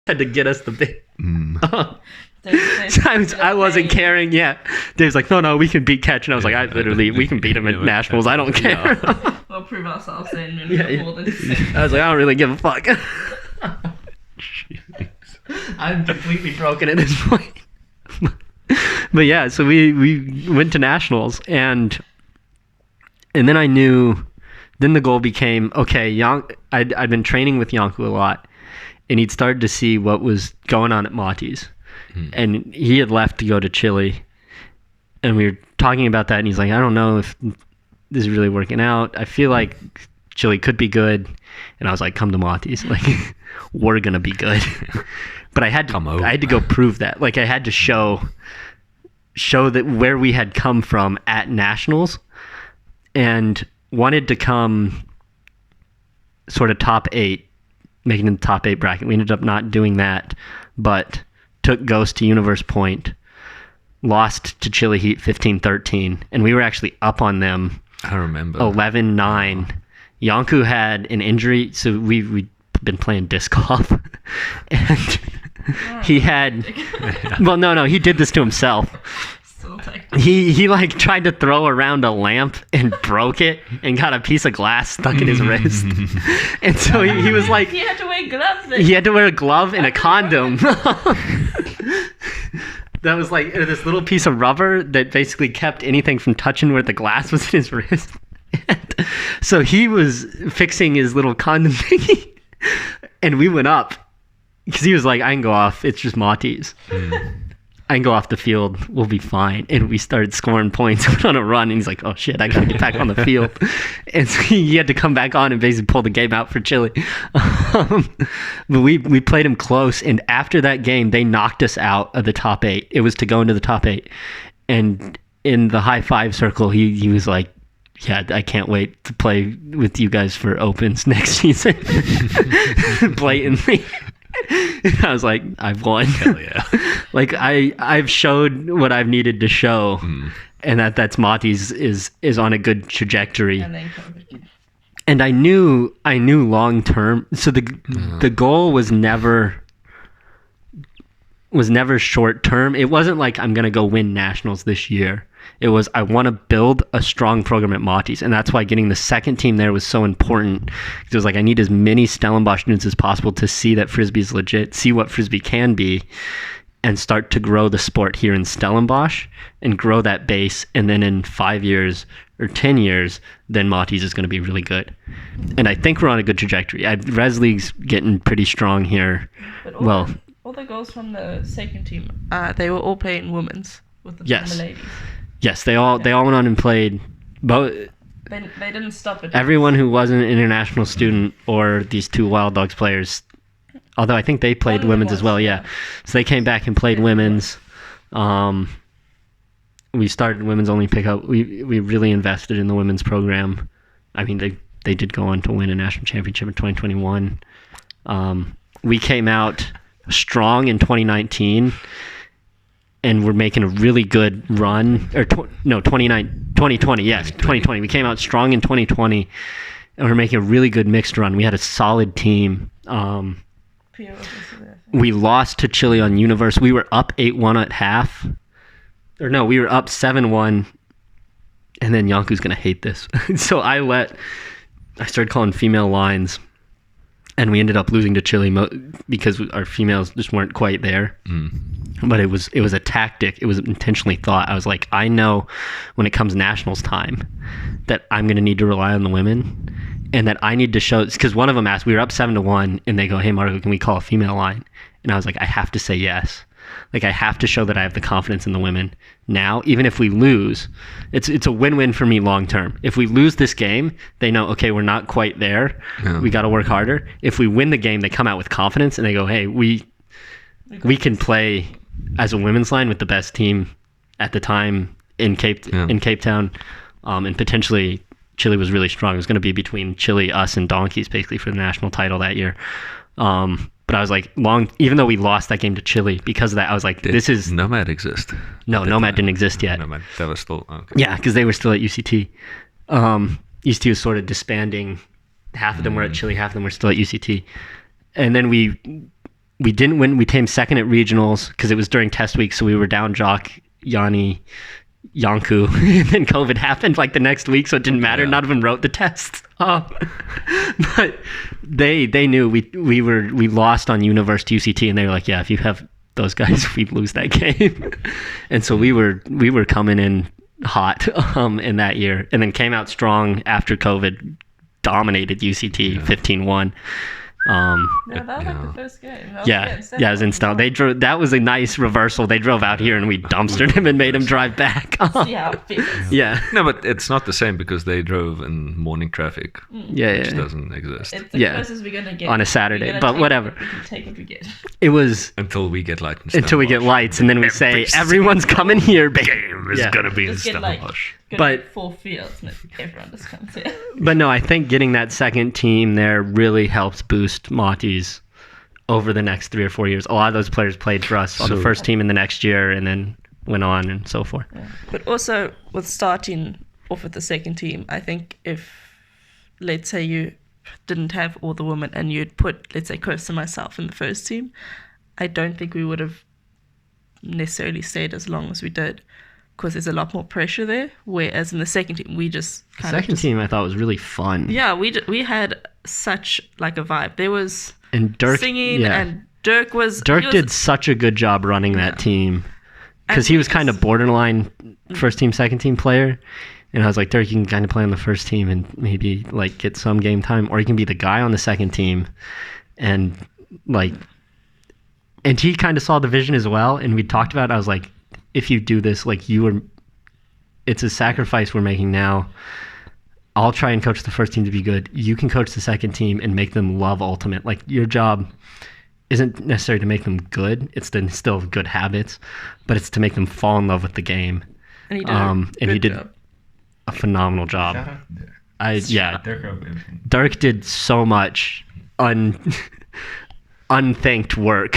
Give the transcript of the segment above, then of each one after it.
had to get us the big. There's I wasn't caring. Yeah, Dave's like, no, we can beat Catch, and I was like, we can beat him at nationals. I don't care. We'll prove ourselves in more than I was like, I don't really give a fuck. I'm completely broken at this point. But yeah, so we went to nationals, and then I knew. Then the goal became, okay, I'd been training with Janku a lot, and he'd started to see what was going on at Matis. And he had left to go to Chile, and we were talking about that, and he's like, I don't know if this is really working out. I feel like Chile could be good. And I was like, come to Matis. Like, we're going to be good. But I had to go prove that. Like, I had to show that where we had come from at nationals, and wanted to come sort of top 8, making the top 8 bracket. We ended up not doing that, but took Ghost to Universe Point, lost to Chile Heat 15-13, and we were actually up on them. I remember 11-9. Janku had an injury, so we'd been playing disc golf, and he had. Well, no, he did this to himself. He like tried to throw around a lamp and broke it and got a piece of glass stuck in his wrist. And so he was like, he had to wear gloves. He had to wear a glove and a condom. That was like this little piece of rubber that basically kept anything from touching where the glass was in his wrist. And so he was fixing his little condom thingy, and we went up because he was like, I can go off. It's just Matis. I can go off the field. We'll be fine. And we started scoring points, went on a run, and he's like, oh shit, I gotta get back on the field. And so he had to come back on and basically pull the game out for Chile. But we played him close, and after that game, they knocked us out of the top 8. It was to go into the top 8. And in the high five circle, he was like, yeah, I can't wait to play with you guys for Opens next season. Blatantly. I was like, I've won. Hell yeah. Like I've showed what I've needed to show, and that's Matis is on a good trajectory. And I knew long term. So the goal was never short term. It wasn't like I'm gonna go win nationals this year. It was, I want to build a strong program at Matis, and that's why getting the second team there was so important. It was like, I need as many Stellenbosch students as possible to see that Frisbee is legit, see what Frisbee can be, and start to grow the sport here in Stellenbosch and grow that base. And then in 5 years or 10 years, then Matis is going to be really good. And I think we're on a good trajectory. Res League's getting pretty strong here. But all the girls from the second team, they were all playing women's with the ladies. Yes, they all went on and played. Both. They didn't stop it. Everyone who wasn't an international student or these 2 Wild Dogs players, although I think they played women's as well. Yeah, so they came back and played women's. We started women's only pickup. We really invested in the women's program. I mean, they did go on to win a national championship in 2021. We came out strong in 2019. And we're making a really good run, 2020, yes, 2020. We came out strong in 2020, and we're making a really good mixed run. We had a solid team. We lost to Chile on Universe. We were up 8-1 at half. We were up 7-1, and then Janku's going to hate this. So I started calling female lines, and we ended up losing to Chile because our females just weren't quite there. But it was a tactic. It was intentionally thought. I was like, I know when it comes nationals time that I'm going to need to rely on the women, and that I need to show, because one of them asked, we were up 7-1, and they go, hey Marco, can we call a female line? And I was like, I have to say yes. Like, I have to show that I have the confidence in the women now. Even if we lose, it's a win-win for me long term. If we lose this game, they know, okay, we're not quite there. Yeah. We got to work harder. If we win the game, they come out with confidence and they go, hey, we can play as a women's line with the best team at the time in Cape Town, and potentially Chile was really strong. It was going to be between Chile, us, and Donkeys basically for the national title that year. But I was like, even though we lost that game to Chile, because of that, I was like, this is... Nomad exist? No, Nomad didn't exist yet. Nomad, that was still... Okay. Yeah, because they were still at UCT. UCT was sort of disbanding. Half of them were at Chile, half of them were still at UCT. And then we we didn't win. We came second at regionals because it was during test week, so we were down Jock, Yanni, Yanku, and then COVID happened like the next week, so it didn't matter. Yeah. None of them wrote the tests. But they knew we lost on Universe to UCT, and they were like, yeah, if you have those guys, we lose that game. And so we were coming in hot in that year, and then came out strong after COVID, dominated UCT 15-1. Yeah, that was like the first game. That was Yeah, it was in style. They drove. That was a nice reversal. They drove out here and we dumpstered him and made him drive back. See how it feels. Yeah, No, but it's not the same because they drove in morning traffic, yeah, which yeah. doesn't exist It's the Yeah. closest we're gonna get On a Saturday, We're gonna but take whatever. We can take what we get. It was until we get light. until we get lights, and then we say everyone's coming here, baby. Game is Yeah. gonna be in Just get like Stellenbosch. But- 4 fields and everyone just comes here. But no, I think getting that second team there really helps boost Monty's over the next 3 or 4 years. A lot of those players played for us on the So- first team in the next year, and then went on and so forth. But also with starting off with the second team, I think if, let's say, you didn't have all the women and you'd put, let's say, Kirsten and myself in the first team, I don't think we would have necessarily stayed as long as we did, because there's a lot more pressure there. Whereas in the second team, we just kind of Second team, I thought was really fun. yeah, we had such like a vibe. There was And Dirk, singing, yeah. and Dirk was Dirk he was- did such a good job running that team, because And he we was kind of just- borderline first team, second team player. And I was like, Dirk, you can kind of play on the first team and maybe like get some game time, or you can be the guy on the second team. And like, and he kind of saw the vision as well. And we talked about it. I was like, if you do this, like it's a sacrifice we're making now. I'll try and coach the first team to be good. You can coach the second team and make them love Ultimate. Like, your job isn't necessarily to make them good. It's to instill good habits, but it's to make them fall in love with the game. and he did, and he good did job. a phenomenal job. Shout out there. Yeah, Dirk did so much unthanked work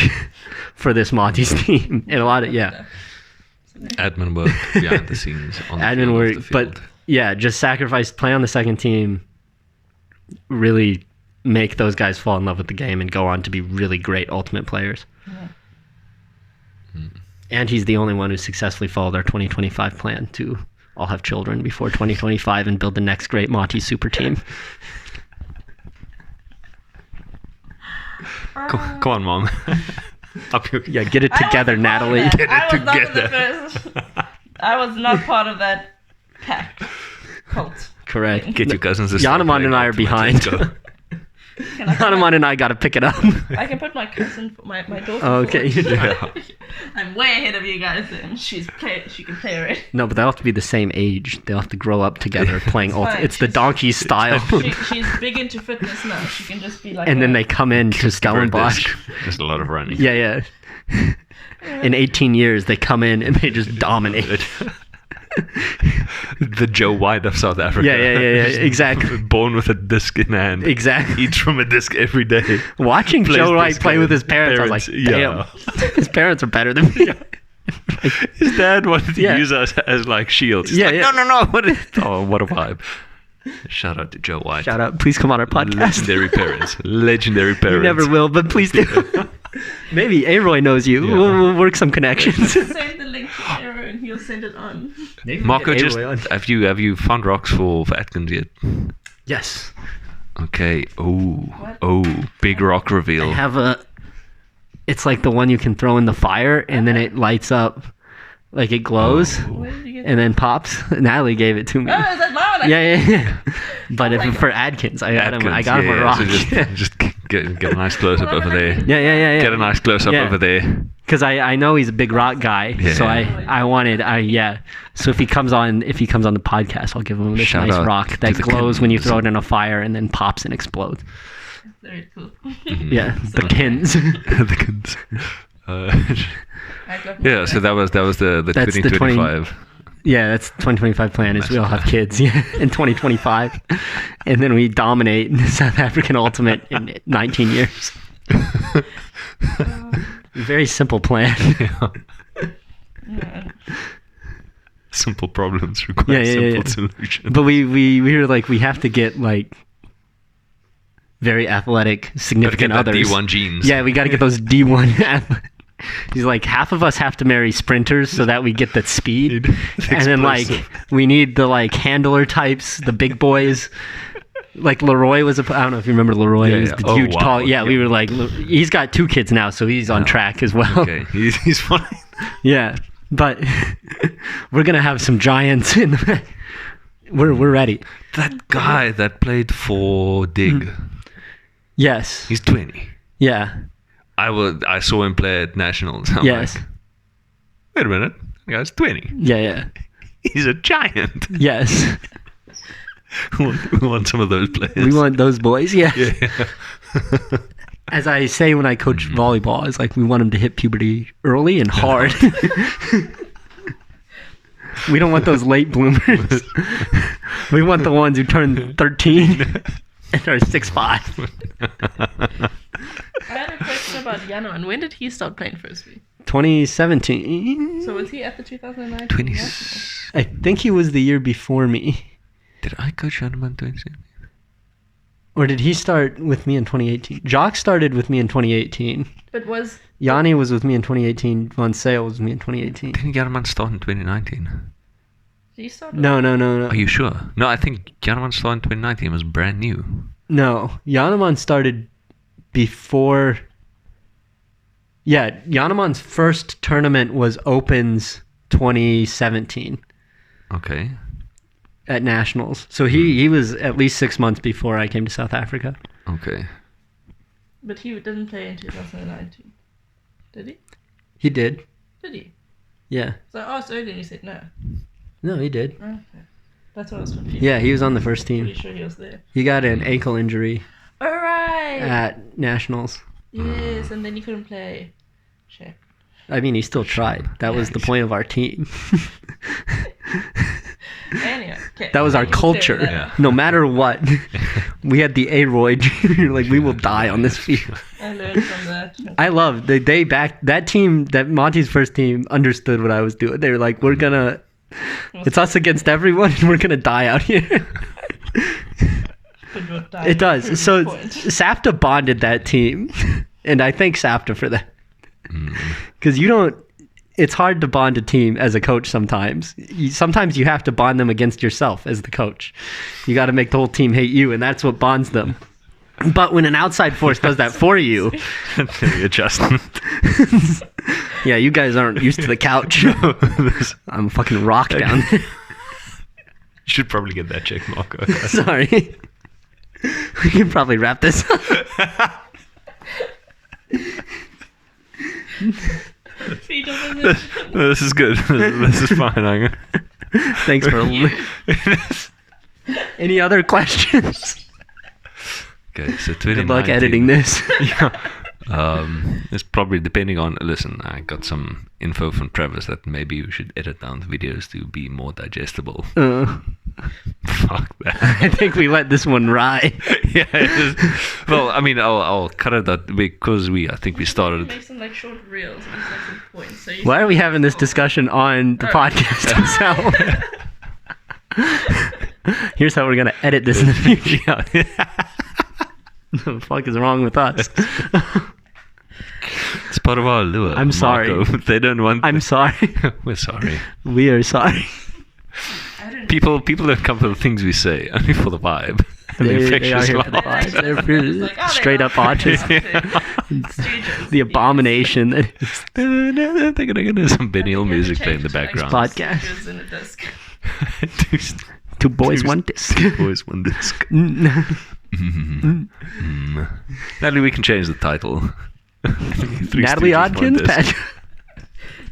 for this Monty's team, and a lot of Admin work behind the scenes. On the admin field, work, off the but field. yeah, just sacrifice, play on the second team, really make those guys fall in love with the game and go on to be really great Ultimate players. And he's the only one who successfully followed our 2025 plan to all have children before 2025 and build the next great Monty super team. Come on, mom. Up you. Yeah, get it I together, wasn't part of Natalie. that. I was not in the first. I was not part of that pack cult. Correct. Get your cousins to start Yanemon playing and I are Ultimate. behind. Let's go. Can I put Yanemon and I got to pick it up. I can put my cousin, my daughter. Okay. forward. Yeah. I'm way ahead of you guys, and she can play already. No, but they'll have to be the same age. They'll have to grow up together playing Ultimate. fine. It's the donkey style. She's big into fitness now. She can just be like. And then a- they come in to Stellenbosch. Just a lot of running. Yeah, yeah. In 18 years, they come in and they just dominate. The Joe White of South Africa. Yeah, exactly. Born with a disc in hand. Exactly. Eats from a disc every day. Watching Plays Joe Wright this play game. with his parents, I was like, damn. His parents are better than me. His dad wanted to Yeah. use us as like shields. He's Yeah, like, yeah. no. What a vibe. Shout out to Joe White. Shout out. Please come on our podcast. Legendary parents. Legendary parents. You never will, but please do. Maybe Aroy knows you. Yeah. We'll work some connections. Send the link to Arrow, and he'll send it on. Marco, Get just Aroy on. have you found rocks for Atkins yet? Yes. Okay. Oh, big rock reveal. I have a. It's like the one you can throw in the fire and then it lights up, like it glows Where did you get? and then pops. Natalie gave it to me. Oh, is that my one? Yeah. But my for Adkins, I got him. I got him a yeah, rock. so just get a nice close up over there. Yeah. Get a nice close up Yeah. over there. Because I know he's a big rock guy, so Yeah. I wanted. So if he comes on the podcast, I'll give him this Shout nice out rock to that the glows when you Kins. throw it in a fire and then pops and explodes. Very cool. Yeah, the Kins. The kids. I got Yeah, so that was the That's the 2025. Yeah, that's 2025 plan is we all have kids in 2025. And then we dominate South African Ultimate in 19 years. Very simple plan. Yeah. Simple problems require Yeah. simple solutions. But we were like, we have to get like very athletic Gotta get significant that others. D1 genes. Yeah, we got to get those D1 athletes. He's like, half of us have to marry sprinters so that we get that speed. And then, like, we need the, like, handler types, the big boys. Like, Leroy was I don't know if you remember Leroy. Yeah, he was yeah. the Oh, huge, wow. tall. Yeah, we Yeah. were like, he's got 2 kids now, so he's on track as well. Okay, he's fine. Yeah, but we're going to have some giants in the... We're ready. That guy that played for Dig, Yes. he's 20. Yeah. I saw him play at Nationals. I'm Yes. like, wait a minute, the guy's 20. Yeah. He's a giant. Yes. We want some of those players. We want those boys. Yeah. Yeah. As I say when I coach volleyball, it's like we want them to hit puberty early and hard. We don't want those late bloomers. We want the ones who turn 13 and are 6'5". I had a question about Janoan. When did he start playing frisbee? 2017. So was he at the 2019 20. Nationals? I think he was the year before me. Did I coach Hanuman 20? Or did he start with me in 2018? Jock started with me in 2018. But was Yanni was with me in 2018. Von Sale was with me in 2018. Didn't Hanuman start in 2019? he start? No. Are you sure? No, I think Hanuman started in 2019. It was brand new. No, Yaneman started before. Yeah, Yaneman's first tournament was Opens 2017 Okay. at Nationals. So he was at least 6 months before I came to South Africa. Okay. But he didn't play in 2019. Did he? He did. Did he? Yeah. So I asked earlier and you said no. No, he did. Okay. That's what I was confused. Yeah, he was on the first Pretty team. sure he was there. He got an ankle injury Alright! at Nationals. Yes, and then he couldn't play. Shit. I mean, he still tried. That was the point of our team. Anyway, okay. That was our We'll stay culture. with that. Yeah. No matter what, we had the Aroid. Like, we will die on this field. I learned from that. I love they back that team, that Monty's first team understood what I was doing. They were like, we're gonna, it's us against everyone, and we're gonna die out here. But we'll die It does. at a So point. SAFTA bonded that team, and I thank SAFTA for that. Because you don't. It's hard to bond a team as a coach sometimes. Sometimes you have to bond them against yourself as the coach. You got to make the whole team hate you, and that's what bonds them. But when an outside force does that for you, The adjustment. yeah, you guys aren't used to the couch. I'm a fucking rock down there. You should probably get that check mark. Sorry. We can probably wrap this up. Feet on the This is good. This is fine. Thanks for Any other questions? Okay, so 2019. Good luck editing this. It's probably depending on. Listen, I got some info from Travis that maybe we should edit down the videos to be more digestible. Fuck that. I think we let this one ride. Yeah. It is. Well, I mean, I'll cut it out because I think we started. Make some like short reels and just like some points. So you Why are we having this discussion on the podcast itself? Here's how we're gonna edit this in the future. What the fuck is wrong with us? It's part of our lure. I'm sorry. Marco. They don't want. I'm sorry. We're sorry. We are sorry. I don't People don't come for the things we say, only for the vibe. And the They are infectious here for the laugh. vibe. They're for like, oh, straight they up are. autism. Stooges. The abomination that is They're gonna do some Benny Hill You have to music play in change the it to, like, background. Podcast. Stooges in a disc. two boys, one disc. Boys, one disc. Natalie, we can change the title. Three Natalie Stooges, one Odkins, disc. Patrick.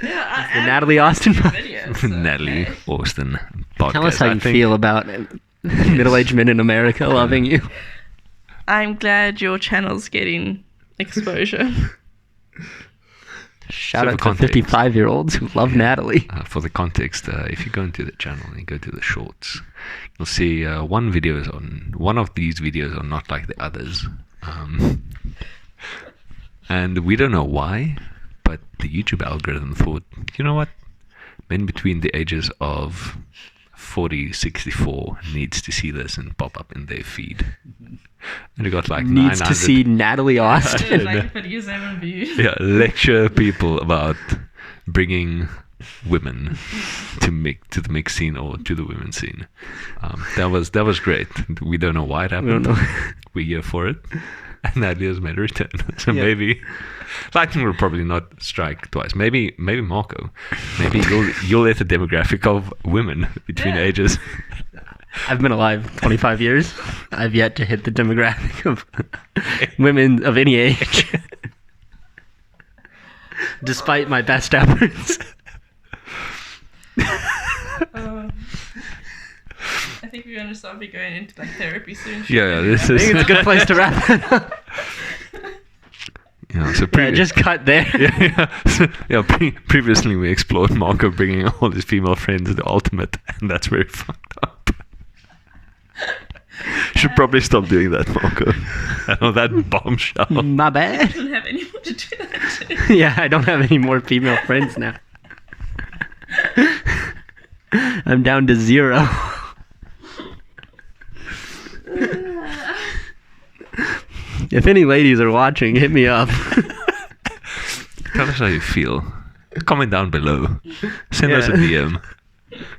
Yeah, The Natalie Austin. videos. So, Natalie okay. Austin podcast. Tell us how I you think- feel about middle-aged men in America loving you. I'm glad your channel's getting exposure. Shout So out for to context. 55-year-olds who love Natalie. For the context, if you go into the channel and you go to the shorts, you'll see one of these videos are not like the others, and we don't know why, but the YouTube algorithm thought, you know what, men between the ages of 40, 64 needs to see this and pop up in their feed. And you got like Needs 900. to see Natalie Austin. Like 37 views. Yeah, lecture people about bringing women to the mix scene or to the women's scene. That was great. We don't know why it happened. don't know. We're here for it, and Nadia's made a return. So Yeah. maybe Lightning will probably not strike twice. Maybe Marco. Maybe you'll let the demographic of women between Yeah. ages. I've been alive 25 years. I've yet to hit the demographic of women of any age. Despite my best efforts. I think we're going to start going into like therapy soon. Yeah, this I think is it's a good place to wrap it up. yeah. So Yeah, just cut there. Previously we explored Marco bringing all his female friends to the ultimate, and that's very fucked up. Should probably stop doing that, Marco. On that bombshell. My I bad. don't have anyone to do that to. Yeah, I don't have any more female friends now. I'm down to 0. If any ladies are watching, hit me up. Tell us how you feel. Comment down below. Send us a Yeah. DM.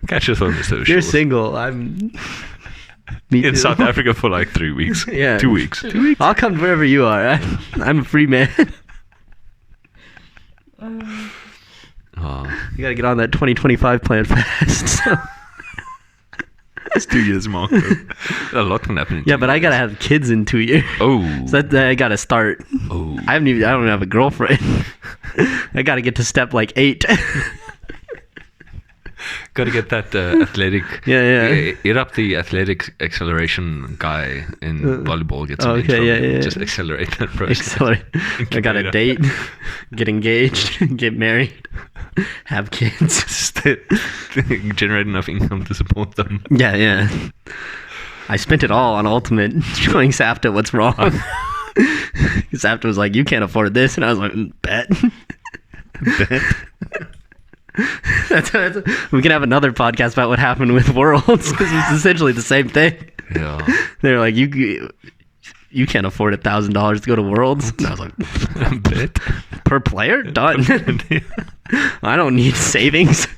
Catch us on the socials. You're single. I'm. Me in too. South Africa for like 3 weeks. Yeah. 2 weeks. 2 weeks. I'll come wherever you are. I'm a free man. Oh, You gotta get on that 2025 plan fast. So. it's 2 years, Marco. A lot can happen in Yeah, 2 but I gotta years. have kids in 2 years. Oh. So that I gotta start. Oh. I don't even have a girlfriend. I gotta get to step like 8. Gotta get that athletic. Yeah. Hit up the athletic acceleration guy in volleyball. Get some okay, info. yeah. Just accelerate that process. Accelerate. I got a Incubator. date, get engaged, get married, have kids. Generate enough income to support them. Yeah. I spent it all on Ultimate, showing Safta what's wrong. Safta was like, "You can't afford this," and I was like, "Bet." Bet. that's, we can have another podcast about what happened with Worlds because it's essentially the same thing. Yeah. They're like, you can't afford $1,000 to go to Worlds. And I was like, Bet. per player, done. I don't need savings.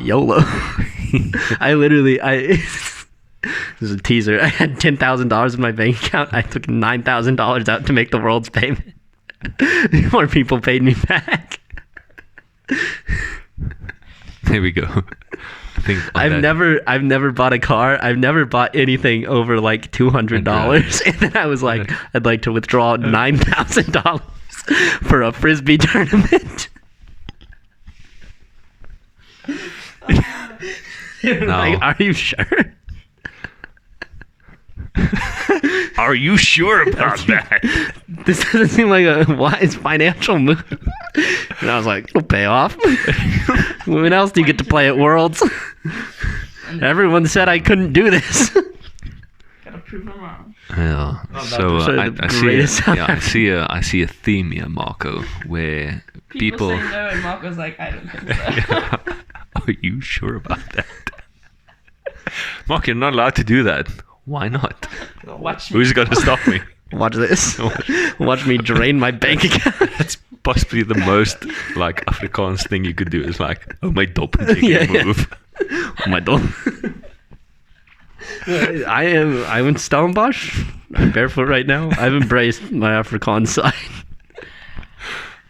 YOLO. This is a teaser. I had $10,000 in my bank account. I took $9,000 out to make the Worlds payment. More people paid me back. There we go. I think on that- I've never bought a car. I've never bought anything over like $200. And then I was like, I'd like to withdraw $9,000 for a frisbee tournament. No. Like, are you sure? Are you sure about that? This doesn't seem like a wise financial move. And I was like, it'll pay off. When else do you get to play at Worlds? Everyone said I couldn't do this. Gotta prove them wrong. Yeah. So show I the see. greatest South I see a theme here, Marco, where People people. say no, and Marco's like, I don't think so. Are you sure about that? Mark, you're not allowed to do that. Why not? Watch me. Who's going to stop me? Watch this. Watch me drain my bank account. That's possibly the most like Afrikaans thing you could do. Is like, oh my dop, and take Yeah, a yeah. move. Oh my god. I'm in Stellenbosch. I'm barefoot right now. I've embraced my Afrikaans side.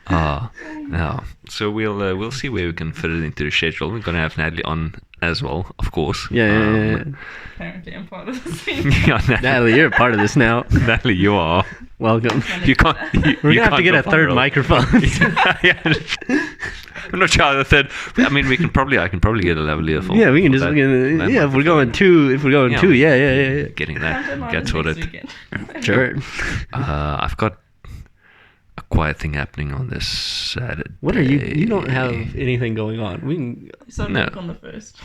Yeah. So we'll see where we can fit it into the schedule. We're gonna have Natalie on as well, of course. Yeah. Apparently, I'm part of the thing. Yeah, Natalie, Natalie, you're a part of this now. Natalie, you are. Welcome. You can't. We're gonna have to get a third microphone. Yeah. I'm not sure how the third. I mean, I can probably get a lavalier for. Yeah, we can for just that- yeah. that If we're going two, Yeah. two, yeah. getting Can't that I get sorted. next weekend? Sure. I've got a quiet thing happening on this Saturday. What are you? You don't have anything going on. We can. So No. look on the first.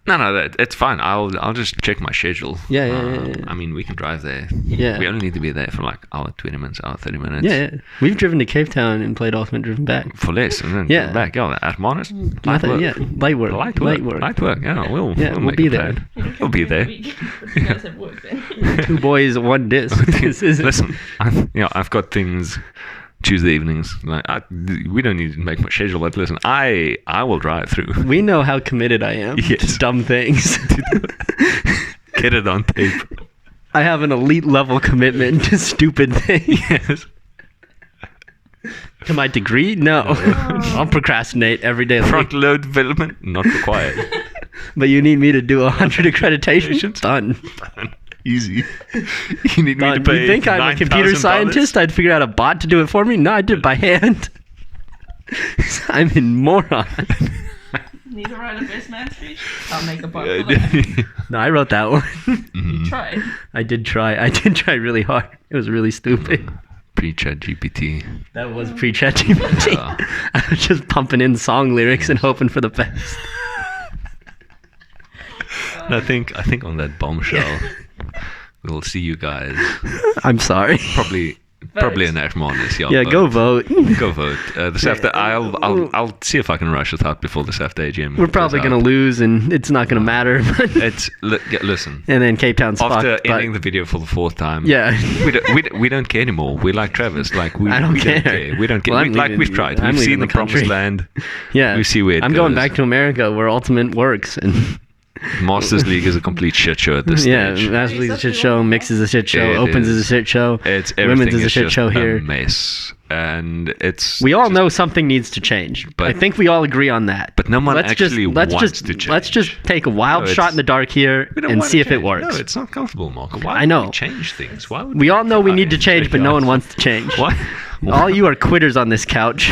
No, it's fine. I'll just check my schedule. Yeah. I mean, we can drive there. Yeah. We only need to be there for like hour 20 minutes, hour 30 minutes. Yeah. We've driven to Cape Town and played Ultimate Driven back. For less, and then Yeah. back. Yeah, at Monis. Nothing. Yeah, light work. Light work. Yeah, we'll make be a there. plan. We'll be there. You guys have work then. 2 boys, 1 disc. This is Listen, I've got things Tuesday evenings. Like we don't need to make my schedule, but listen, I will drive through. We know how committed I am Yes. to dumb things. Get it on tape. I have an elite level commitment to stupid things. Yes. To my degree, no. I'll procrastinate every day. Front load development not required. But you need me to do 100 accreditations? Done. Easy. You need me Done. to pay. You think I'm a computer $9,000? scientist? I'd figure out a bot to do it for me? No, I did it by hand. I'm a moron. Need to write a best man speech? I'll make a bot Yeah, for that. No, I wrote that one. You tried. I did try really hard. It was really stupid. Pre-chat GPT. That was pre-ChatGPT. Yeah. I was just pumping in song lyrics and hoping for the best. And I think on that bombshell, we'll see you guys I'm sorry. probably in Ashmonis. Yeah, go vote. Go vote. The Saturday, I'll see if I can rush it out before the Saturday gym. We're probably goes going to out. lose, and it's not going to matter. It's listen. And then Cape Town's After fucked. ending the video for the 4th time, Yeah. we don't care anymore. We're like Travis. Like we I don't we care. Don't care. We don't care. Well, I'm like leaving- we've tried. I'm We've leaving seen the the country. promised land. Yeah. We see where it I'm going goes. back to America where Ultimate works. And Masters League is a complete shit show at this yeah, stage. Masters League's a shit show. Mix is a shit show. It Opens is a is. shit show. It's Women's everything is a shit just show here. A mess, and it's. We all know something needs to change. But- I think we all agree on that. But no one let's actually let's wants just, to change. Let's just take a wild No, shot it's- in the dark here We don't and wanna see if it change. works. No, it's not comfortable, Marco. Why I would know. we change things? Why would We all know we need to try change, but no one out? wants to change. Why? All you are quitters on this couch.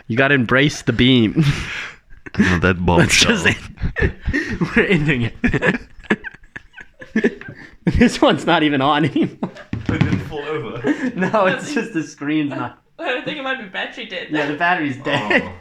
You got to embrace the beam. No, that Let's bombshell. just we're ending it. This one's not even on anymore. It didn't fall over. No, it's just the screen's not. I think it might be battery dead. Yeah, the battery's dead. Oh.